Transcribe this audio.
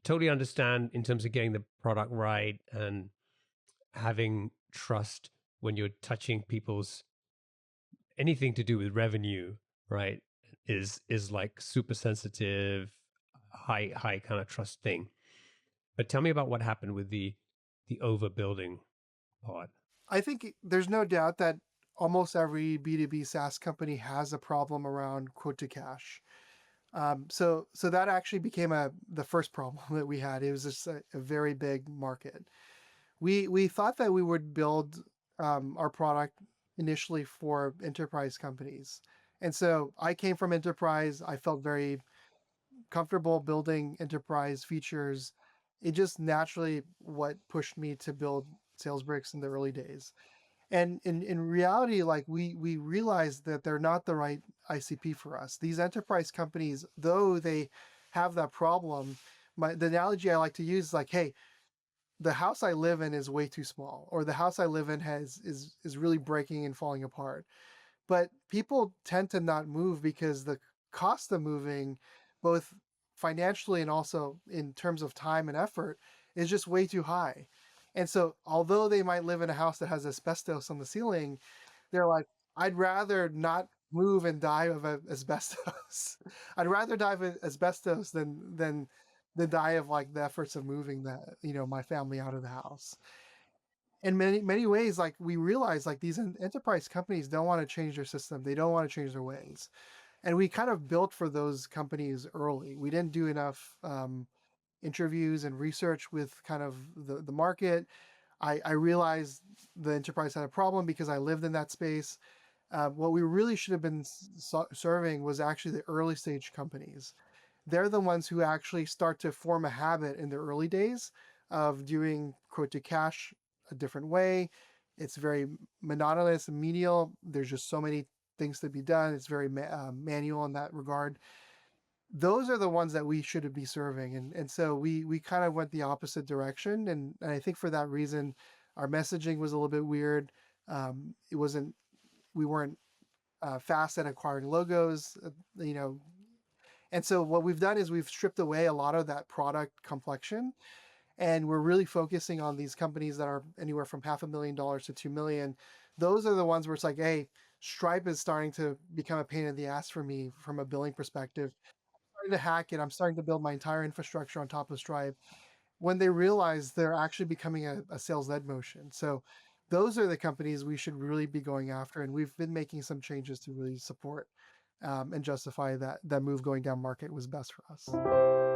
totally understand in terms of getting the product right and having trust when you're touching people's anything to do with revenue, right? Is like super sensitive, high kind of trust thing. But tell me about what happened with the overbuilding part. I think there's no doubt that almost every B2B SaaS company has a problem around quote to cash. So that actually became the first problem that we had. It was just a very big market. We thought that we would build our product initially for enterprise companies, and so I came from enterprise. I felt very comfortable building enterprise features. It just naturally what pushed me to build Salesbricks in the early days. And in reality, like we realized that they're not the right ICP for us. These enterprise companies, though they have that problem, the analogy I like to use is like, hey, the house I live in is way too small, or the house I live in is really breaking and falling apart. But people tend to not move because the cost of moving, both financially and also in terms of time and effort, is just way too high. And so, although they might live in a house that has asbestos on the ceiling, they're like, I'd rather not move and die of asbestos. I'd rather die of asbestos than die of like the efforts of moving my family out of the house. In many ways, like we realize like these enterprise companies don't want to change their system. They don't want to change their ways. And we kind of built for those companies early. We didn't do enough interviews and research with kind of the market. I realized the enterprise had a problem because I lived in that space. What we really should have been serving was actually the early stage companies. They're the ones who actually start to form a habit in the early days of doing quote to cash a different way. It's very monotonous and menial. There's just so many things to be done. It's very manual in that regard. Those are the ones that we should be serving, and so we kind of went the opposite direction, and I think for that reason, our messaging was a little bit weird. It wasn't we weren't fast at acquiring logos, you know. And so what we've done is we've stripped away a lot of that product complexion, and we're really focusing on these companies that are anywhere from $500,000 to 2 million. Those are the ones where it's like, hey, Stripe is starting to become a pain in the ass for me from a billing perspective. I'm starting to hack it. I'm starting to build my entire infrastructure on top of Stripe. When they realize they're actually becoming a sales-led motion. So those are the companies we should really be going after, and we've been making some changes to really support and justify that move going down market was best for us.